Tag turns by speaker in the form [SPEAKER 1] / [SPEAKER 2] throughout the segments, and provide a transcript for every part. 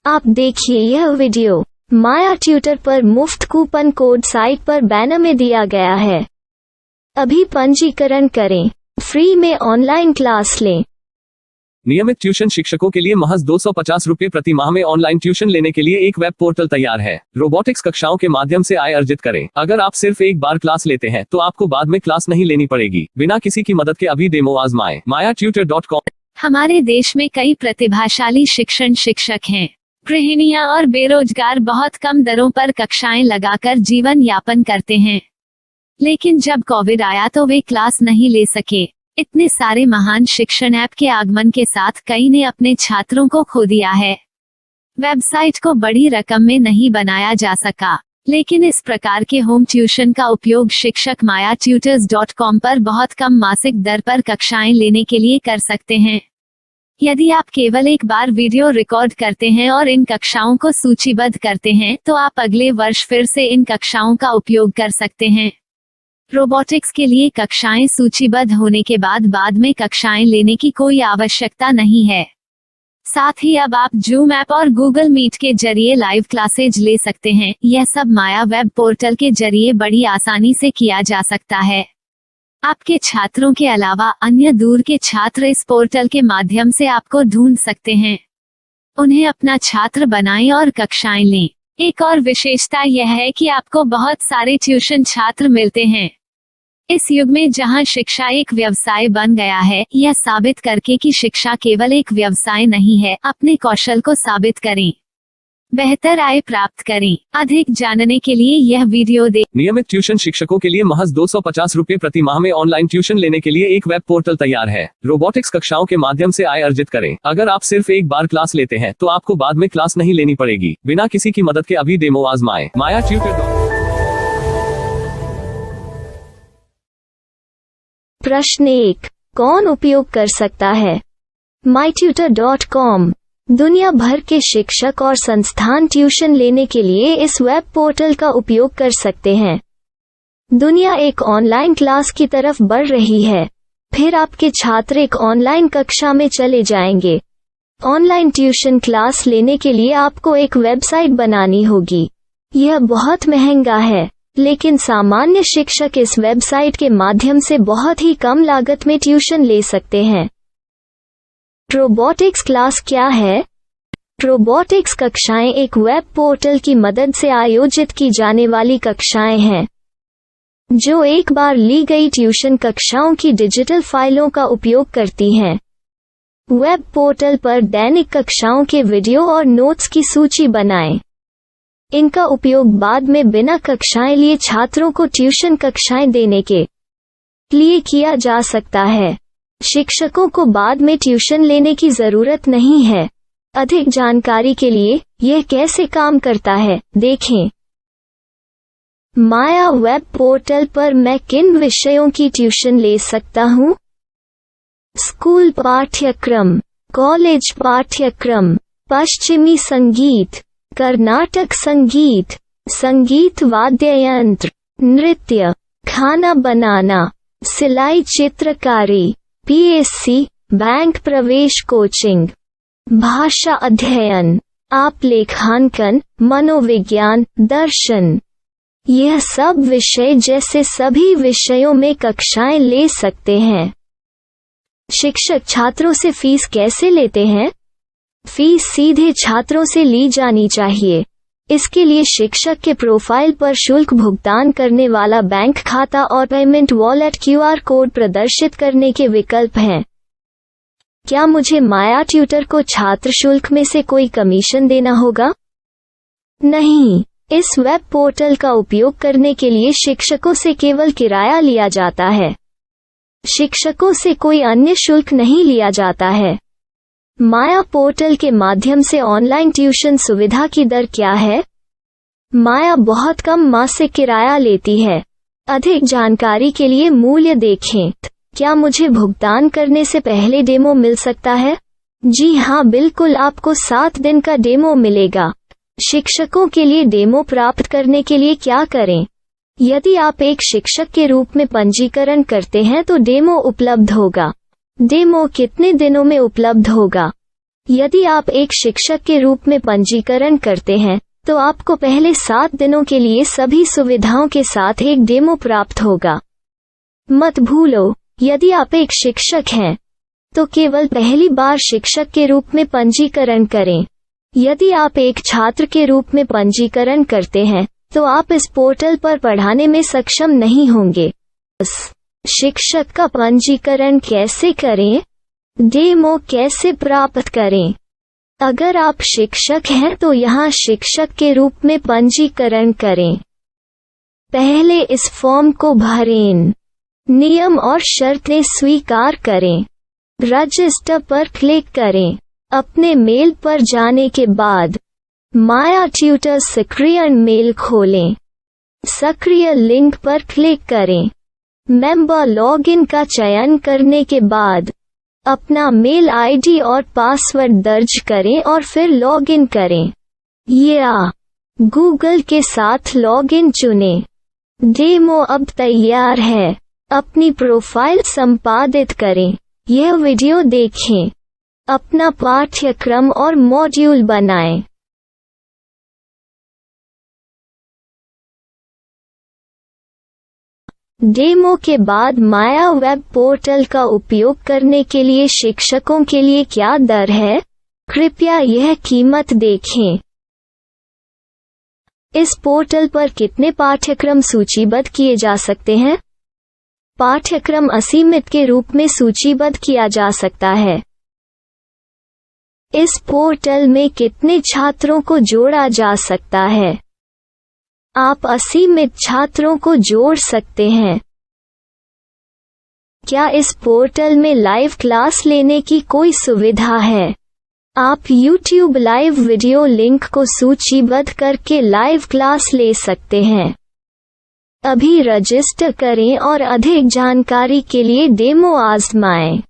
[SPEAKER 1] आप देखिए यह वीडियो माया ट्यूटर पर मुफ्त कूपन कोड साइट पर बैनर में दिया गया है। अभी पंजीकरण करें, फ्री में ऑनलाइन क्लास लें।
[SPEAKER 2] नियमित ट्यूशन शिक्षकों के लिए महज 250 रुपये प्रति माह में ऑनलाइन ट्यूशन लेने के लिए एक वेब पोर्टल तैयार है। रोबोटिक्स कक्षाओं के माध्यम से आय अर्जित करें। अगर आप सिर्फ एक बार क्लास लेते हैं तो आपको बाद में क्लास नहीं लेनी पड़ेगी। बिना किसी की मदद के अभी डेमो आजमाएं। mayatutor.com।
[SPEAKER 3] हमारे देश में कई प्रतिभाशाली शिक्षक हैं। गृहिणियां और बेरोजगार बहुत कम दरों पर कक्षाएं लगाकर जीवन यापन करते हैं, लेकिन जब कोविड आया तो वे क्लास नहीं ले सके। इतने सारे महान शिक्षण ऐप के आगमन के साथ कई ने अपने छात्रों को खो दिया है। वेबसाइट को बड़ी रकम में नहीं बनाया जा सका, लेकिन इस प्रकार के होम ट्यूशन का उपयोग शिक्षक mayatutors.com पर बहुत कम मासिक दर पर कक्षाएं लेने के लिए कर सकते हैं। यदि आप केवल एक बार वीडियो रिकॉर्ड करते हैं और इन कक्षाओं को सूचीबद्ध करते हैं तो आप अगले वर्ष फिर से इन कक्षाओं का उपयोग कर सकते हैं। रोबोटिक्स के लिए कक्षाएं सूचीबद्ध होने के बाद में कक्षाएं लेने की कोई आवश्यकता नहीं है। साथ ही अब आप जूम ऐप और गूगल मीट के जरिए लाइव क्लासेज ले सकते हैं। यह सब माया वेब पोर्टल के जरिए बड़ी आसानी से किया जा सकता है। आपके छात्रों के अलावा अन्य दूर के छात्र इस पोर्टल के माध्यम से आपको ढूंढ सकते हैं। उन्हें अपना छात्र बनाएं और कक्षाएं लें। एक और विशेषता यह है कि आपको बहुत सारे ट्यूशन छात्र मिलते हैं। इस युग में जहां शिक्षा एक व्यवसाय बन गया है, यह साबित करके कि शिक्षा केवल एक व्यवसाय नहीं है, अपने कौशल को साबित करें, बेहतर आय प्राप्त करें। अधिक जानने के लिए यह वीडियो देखें।
[SPEAKER 2] नियमित ट्यूशन शिक्षकों के लिए महज 250 रुपये प्रति माह में ऑनलाइन ट्यूशन लेने के लिए एक वेब पोर्टल तैयार है। रोबोटिक्स कक्षाओं के माध्यम से आय अर्जित करें। अगर आप सिर्फ एक बार क्लास लेते हैं तो आपको बाद में क्लास नहीं लेनी पड़ेगी। बिना किसी की मदद के अभी डेमो आजमाएं। mayatutor.com।
[SPEAKER 1] प्रश्न 1, कौन उपयोग कर सकता है? mytutor.com। दुनिया भर के शिक्षक और संस्थान ट्यूशन लेने के लिए इस वेब पोर्टल का उपयोग कर सकते हैं। दुनिया एक ऑनलाइन क्लास की तरफ बढ़ रही है। फिर आपके छात्र एक ऑनलाइन कक्षा में चले जाएंगे। ऑनलाइन ट्यूशन क्लास लेने के लिए आपको एक वेबसाइट बनानी होगी। यह बहुत महंगा है, लेकिन सामान्य शिक्षक इस वेबसाइट के माध्यम से बहुत ही कम लागत में ट्यूशन ले सकते हैं। रोबोटिक्स क्लास क्या है? रोबोटिक्स कक्षाएं एक वेब पोर्टल की मदद से आयोजित की जाने वाली कक्षाएं हैं, जो एक बार ली गई ट्यूशन कक्षाओं की डिजिटल फाइलों का उपयोग करती हैं। वेब पोर्टल पर दैनिक कक्षाओं के वीडियो और नोट्स की सूची बनाएं। इनका उपयोग बाद में बिना कक्षाएं लिए छात्रों को ट्यूशन कक्षाएं देने के लिए किया जा सकता है। शिक्षकों को बाद में ट्यूशन लेने की जरूरत नहीं है। अधिक जानकारी के लिए यह कैसे काम करता है, देखें। माया वेब पोर्टल पर मैं किन विषयों की ट्यूशन ले सकता हूँ? स्कूल पाठ्यक्रम, कॉलेज पाठ्यक्रम, पश्चिमी संगीत, कर्नाटक संगीत, संगीत वाद्य यंत्र, नृत्य, खाना बनाना, सिलाई चित्रकारी, PSC, बैंक प्रवेश कोचिंग, भाषा अध्ययन, आप लेखांकन, मनोविज्ञान, दर्शन। यह सब विषय जैसे सभी विषयों में कक्षाएं ले सकते हैं। शिक्षक छात्रों से फीस कैसे लेते हैं? फीस सीधे छात्रों से ली जानी चाहिए। इसके लिए शिक्षक के प्रोफाइल पर शुल्क भुगतान करने वाला बैंक खाता और पेमेंट वॉलेट QR कोड प्रदर्शित करने के विकल्प हैं। क्या मुझे माया ट्यूटर को छात्र शुल्क में से कोई कमीशन देना होगा? नहीं, इस वेब पोर्टल का उपयोग करने के लिए शिक्षकों से केवल किराया लिया जाता है। शिक्षकों से कोई अन्य शुल्क नहीं लिया जाता है। माया पोर्टल के माध्यम से ऑनलाइन ट्यूशन सुविधा की दर क्या है? माया बहुत कम मासिक किराया लेती है। अधिक जानकारी के लिए मूल्य देखें। क्या मुझे भुगतान करने से पहले डेमो मिल सकता है? जी हाँ, बिल्कुल, आपको 7 दिन का डेमो मिलेगा। शिक्षकों के लिए डेमो प्राप्त करने के लिए क्या करें? यदि आप एक शिक्षक के रूप में पंजीकरण करते हैं तो डेमो उपलब्ध होगा। डेमो कितने दिनों में उपलब्ध होगा? यदि आप एक शिक्षक के रूप में पंजीकरण करते हैं तो आपको पहले 7 दिनों के लिए सभी सुविधाओं के साथ एक डेमो प्राप्त होगा। मत भूलो, यदि आप एक शिक्षक हैं तो केवल पहली बार शिक्षक के रूप में पंजीकरण करें। यदि आप एक छात्र के रूप में पंजीकरण करते हैं तो आप इस पोर्टल पर पढ़ाने में सक्षम नहीं होंगे। शिक्षक का पंजीकरण कैसे करें? डेमो कैसे प्राप्त करें? अगर आप शिक्षक हैं तो यहाँ शिक्षक के रूप में पंजीकरण करें। पहले इस फॉर्म को भरें। नियम और शर्तें स्वीकार करें। रजिस्टर पर क्लिक करें। अपने मेल पर जाने के बाद माया ट्यूटर सक्रिय मेल खोलें। सक्रिय लिंक पर क्लिक करें। मेंबर लॉगिन का चयन करने के बाद अपना मेल आईडी और पासवर्ड दर्ज करें और फिर लॉगिन करें या गूगल के साथ लॉगिन चुनें। डेमो अब तैयार है। अपनी प्रोफाइल संपादित करें। यह वीडियो देखें। अपना पाठ्यक्रम और मॉड्यूल बनाएं। डेमो के बाद माया वेब पोर्टल का उपयोग करने के लिए शिक्षकों के लिए क्या दर है? कृपया यह कीमत देखें। इस पोर्टल पर कितने पाठ्यक्रम सूचीबद्ध किए जा सकते हैं? पाठ्यक्रम असीमित के रूप में सूचीबद्ध किया जा सकता है। इस पोर्टल में कितने छात्रों को जोड़ा जा सकता है? आप असीमित छात्रों को जोड़ सकते हैं। क्या इस पोर्टल में लाइव क्लास लेने की कोई सुविधा है? आप YouTube लाइव वीडियो लिंक को सूचीबद्ध करके लाइव क्लास ले सकते हैं। अभी रजिस्टर करें और अधिक जानकारी के लिए डेमो आजमाएं।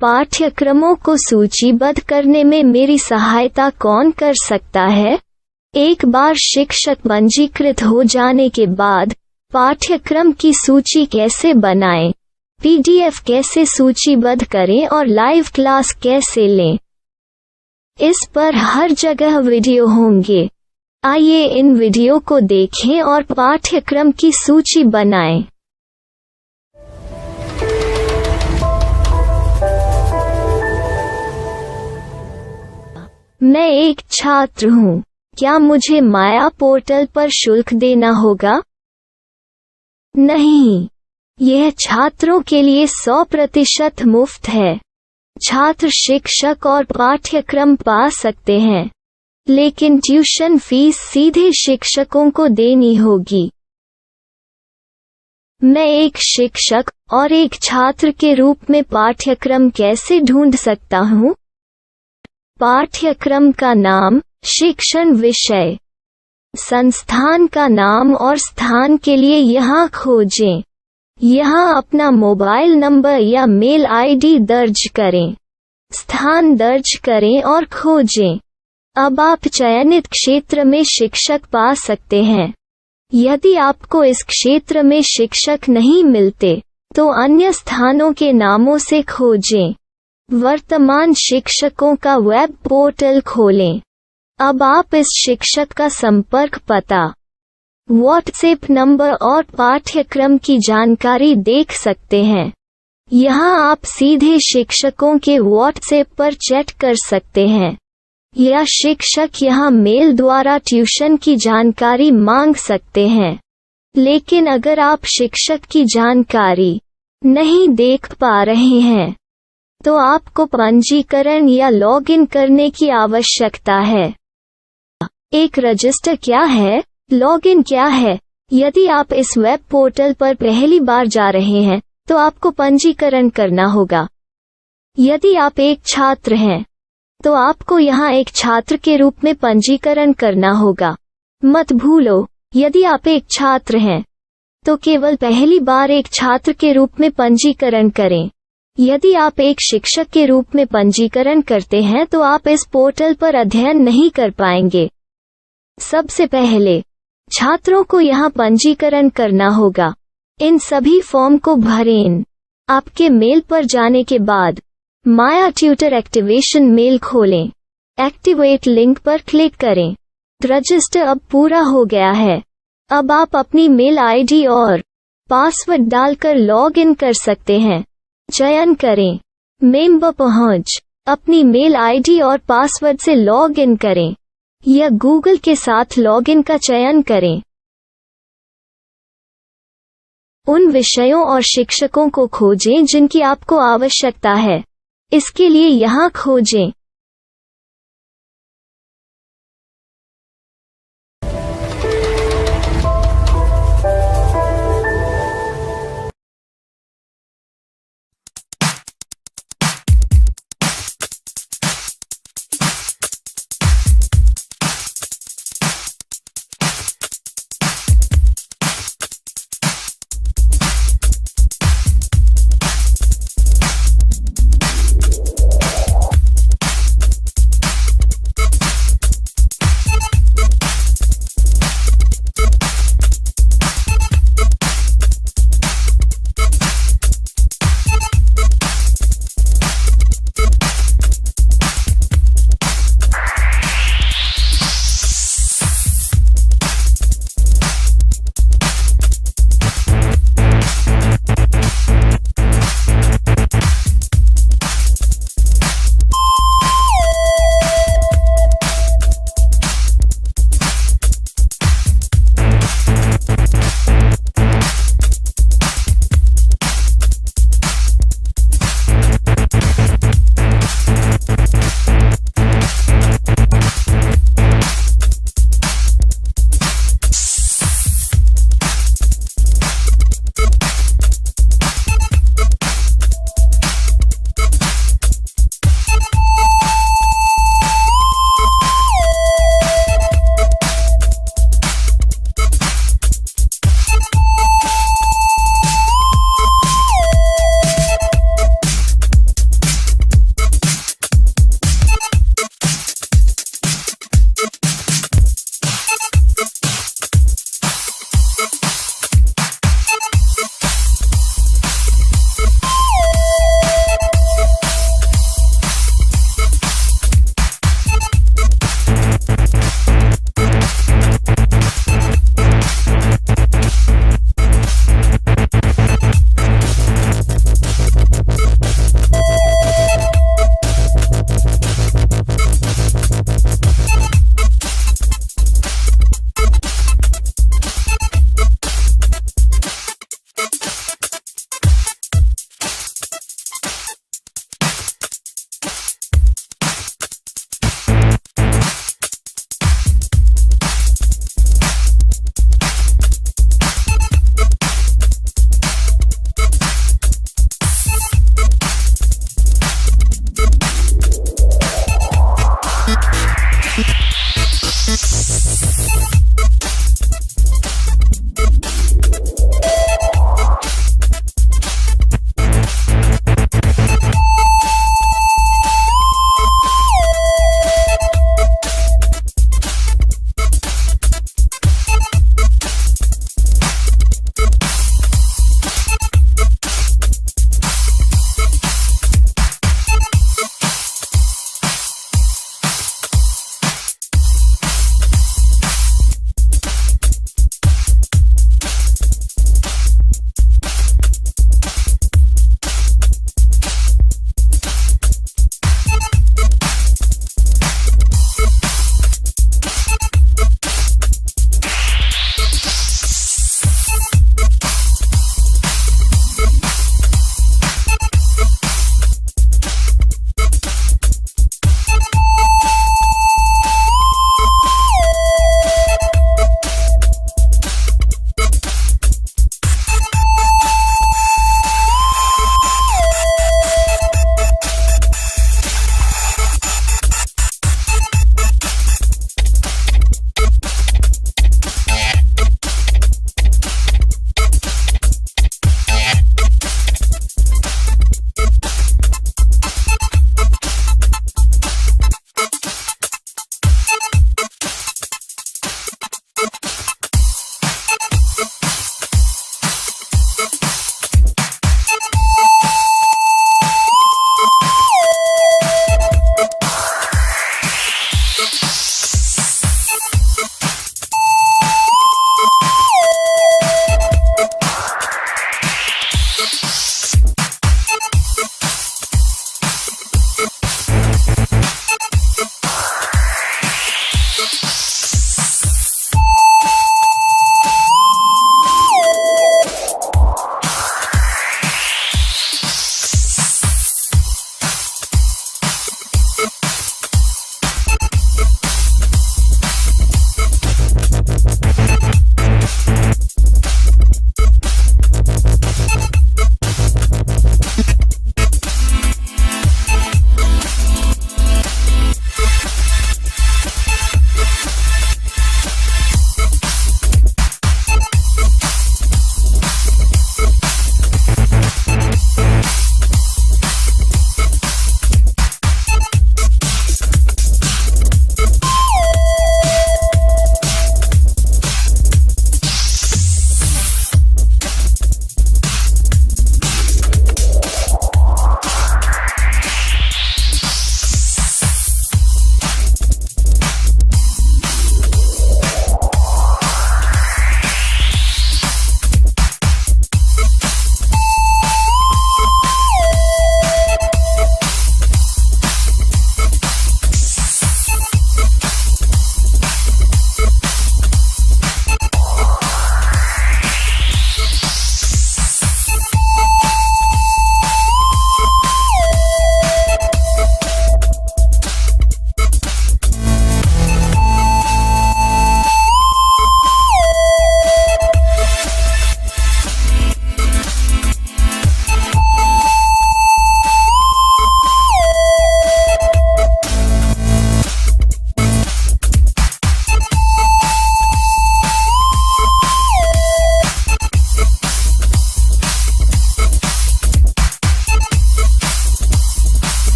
[SPEAKER 1] पाठ्यक्रमों को सूचीबद्ध करने में मेरी सहायता कौन कर सकता है? एक बार शिक्षक पंजीकृत हो जाने के बाद पाठ्यक्रम की सूची कैसे बनाएं, PDF कैसे सूचीबद्ध करें और लाइव क्लास कैसे लें, इस पर हर जगह वीडियो होंगे। आइए इन वीडियो को देखें और पाठ्यक्रम की सूची बनाएं। मैं एक छात्र हूँ। क्या मुझे माया पोर्टल पर शुल्क देना होगा? नहीं, यह छात्रों के लिए 100% मुफ्त है। छात्र शिक्षक और पाठ्यक्रम पा सकते हैं, लेकिन ट्यूशन फीस सीधे शिक्षकों को देनी होगी। मैं एक शिक्षक और एक छात्र के रूप में पाठ्यक्रम कैसे ढूंढ सकता हूँ? पाठ्यक्रम का नाम, शिक्षण विषय, संस्थान का नाम और स्थान के लिए यहाँ खोजें। यहाँ अपना मोबाइल नंबर या मेल आईडी दर्ज करें। स्थान दर्ज करें और खोजें। अब आप चयनित क्षेत्र में शिक्षक पा सकते हैं। यदि आपको इस क्षेत्र में शिक्षक नहीं मिलते तो अन्य स्थानों के नामों से खोजें। वर्तमान शिक्षकों का वेब पोर्टल खोलें। अब आप इस शिक्षक का संपर्क पता, व्हाट्सएप नंबर और पाठ्यक्रम की जानकारी देख सकते हैं। यहाँ आप सीधे शिक्षकों के व्हाट्सएप पर चैट कर सकते हैं या शिक्षक यहाँ मेल द्वारा ट्यूशन की जानकारी मांग सकते हैं। लेकिन अगर आप शिक्षक की जानकारी नहीं देख पा रहे हैं तो आपको पंजीकरण या लॉगिन करने की आवश्यकता है। एक रजिस्टर क्या है? लॉगिन क्या है? यदि आप इस वेब पोर्टल पर पहली बार जा रहे हैं तो आपको पंजीकरण करना होगा। यदि आप एक छात्र हैं तो आपको यहाँ एक छात्र के रूप में पंजीकरण करना होगा। मत भूलो, यदि आप एक छात्र हैं तो केवल पहली बार एक छात्र के रूप में पंजीकरण करें। यदि आप एक शिक्षक के रूप में पंजीकरण करते हैं तो आप इस पोर्टल पर अध्ययन नहीं कर पाएंगे। सबसे पहले छात्रों को यहाँ पंजीकरण करना होगा। इन सभी फॉर्म को भरें। आपके मेल पर जाने के बाद माया ट्यूटर एक्टिवेशन मेल खोलें। एक्टिवेट लिंक पर क्लिक करें। रजिस्टर अब पूरा हो गया है। अब आप अपनी मेल आईडी और पासवर्ड डालकर लॉग इन कर सकते हैं। चयन करें मेंबर पहुंच। अपनी मेल आईडी और पासवर्ड से लॉग इन करें या गूगल के साथ लॉग इन का चयन करें। उन विषयों और शिक्षकों को खोजें जिनकी आपको आवश्यकता है। इसके लिए यहाँ खोजें